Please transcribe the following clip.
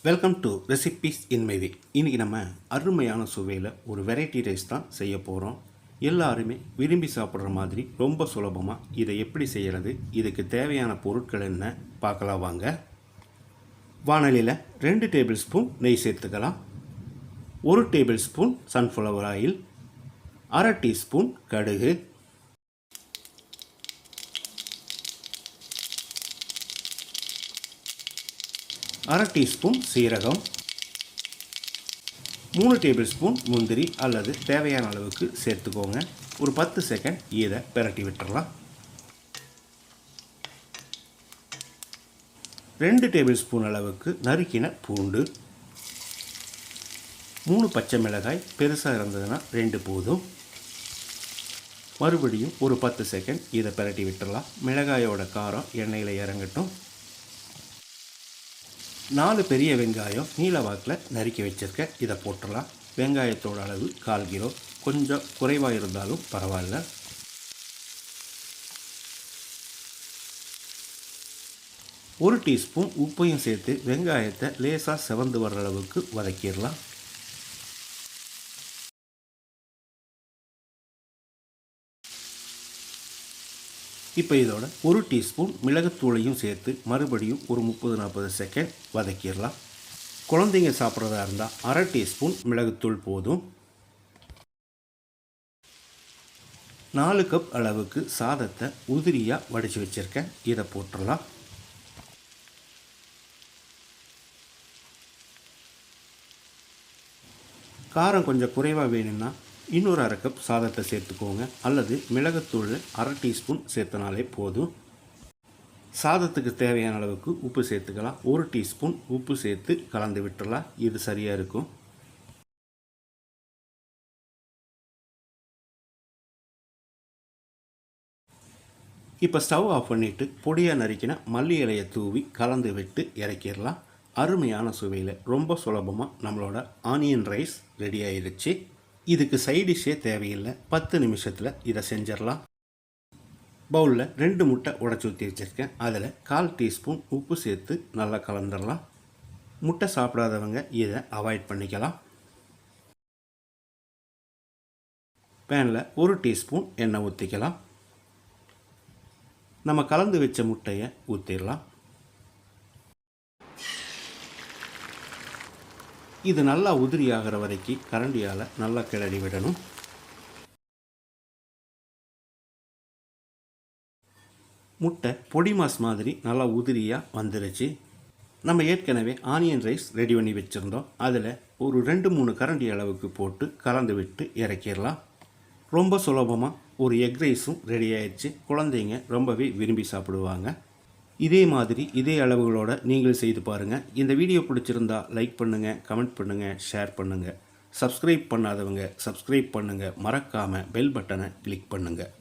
Welcome to recipes in my way. இன்றைக்கி நம்ம அருமையான சுவையில் ஒரு வெரைட்டி ரைஸ் தான் செய்ய போகிறோம். எல்லாருமே விரும்பி சாப்பிட்ற மாதிரி ரொம்ப சுலபமாக இதை எப்படி செய்கிறது, இதுக்கு தேவையான பொருட்கள் என்ன பார்க்கலாம் வாங்க. வானலியில் 2 டேபிள் ஸ்பூன் நெய் சேர்த்துக்கலாம். 1 table spoon sunflower oil, 1/2 teaspoon கடுகு, 1/2 டீஸ்பூன் சீரகம், 3 டேபிள் ஸ்பூன் முந்திரி அல்லது தேவையான அளவுக்கு சேர்த்துக்கோங்க. ஒரு 10 செகண்ட் இதை பிரட்டி விட்டுறலாம். 2 டேபிள் ஸ்பூன் அளவுக்கு நறுக்கின பூண்டு, 3 பச்சை மிளகாய், பெருசாக இருந்ததுன்னா 2 போதும். மறுபடியும் ஒரு 10 செகண்ட் இதை பிரட்டி விட்டுறலாம். மிளகாயோட காரம் எண்ணெயில் இறங்கட்டும். 4 பெரிய வெங்காயம் நீல வாக்கில் நறுக்கி வச்சுருக்க, இதை போட்டுடலாம். வெங்காயத்தோட அளவு 1/4 கிலோ, கொஞ்சம் குறைவாக இருந்தாலும் பரவாயில்ல. ஒரு டீஸ்பூன் உப்பையும் சேர்த்து வெங்காயத்தை லேசாக செவந்து வர்ற அளவுக்கு வதக்கிடலாம். இப்போ இதோட 1 டீஸ்பூன் மிளகுத்தூளையும் சேர்த்து மறுபடியும் ஒரு 30-40 செகண்ட் வதக்கிடலாம். குழந்தைங்க சாப்பிட்றதா இருந்தால் 1/2 டீஸ்பூன் மிளகுத்தூள் போதும். 4 கப் அளவுக்கு சாதத்தை உதிரியாக வடித்து வச்சுருக்கேன், இதை போட்டுடலாம். காரம் கொஞ்சம் குறைவாக வேணும்னா இன்னொரு 1/2 கப் சாதத்தை சேர்த்துக்கோங்க, அல்லது மிளகுத்தூள் 1/2 டீஸ்பூன் சேர்த்தனாலே போதும். சாதத்துக்கு தேவையான அளவுக்கு உப்பு சேர்த்துக்கலாம். 1 டீஸ்பூன் உப்பு சேர்த்து கலந்து விட்டுறலாம். இது சரியாக இருக்கும். இப்போ ஸ்டவ் ஆஃப் பண்ணிவிட்டு பொடியாக நறுக்கின மல்லி இலையை தூவி கலந்து விட்டு இறக்கிடலாம். அருமையான சுவையில் ரொம்ப சுலபமாக நம்மளோட ஆனியன் ரைஸ் ரெடி ஆயிடுச்சு. இதுக்கு சைடிஷ்ஷே தேவையில்லை. 10 நிமிஷத்தில் இதை செஞ்சிடலாம். பவுலில் 2 முட்டை உடைச்சி ஊற்றி வச்சுருக்கேன். அதில் 1/4 டீஸ்பூன் உப்பு சேர்த்து நல்லா கலந்துடலாம். முட்டை சாப்பிடாதவங்க இதை அவாய்ட் பண்ணிக்கலாம். பேனில் 1 டீஸ்பூன் எண்ணெய் ஊற்றிக்கலாம். நம்ம கலந்து வச்ச முட்டையை ஊற்றிடலாம். இது நல்லா உதிரி ஆகிற வரைக்கும் கரண்டியால் நல்லா கிளறி விடணும். முட்டை பொடி மாஸ் மாதிரி நல்லா உதிரியாக வந்துருச்சு. நம்ம ஏற்கனவே ஆனியன் ரைஸ் ரெடி பண்ணி வச்சுருந்தோம். அதில் ஒரு 2-3 கரண்டி அளவுக்கு போட்டு கலந்து விட்டு இறக்கிடலாம். ரொம்ப சுலபமாக ஒரு எக் ரைஸும் ரெடி ஆயிடுச்சு. குழந்தைங்க ரொம்பவே விரும்பி சாப்பிடுவாங்க. இதே மாதிரி இதே அளவுகளோடு நீங்கள் செய்து பாருங்கள். இந்த வீடியோ பிடிச்சிருந்தா லைக் பண்ணுங்கள், கமெண்ட் பண்ணுங்கள், ஷேர் பண்ணுங்கள். சப்ஸ்கிரைப் பண்ணாதவங்க சப்ஸ்கிரைப் பண்ணுங்கள். மறக்காமல் பெல் பட்டனை கிளிக் பண்ணுங்கள்.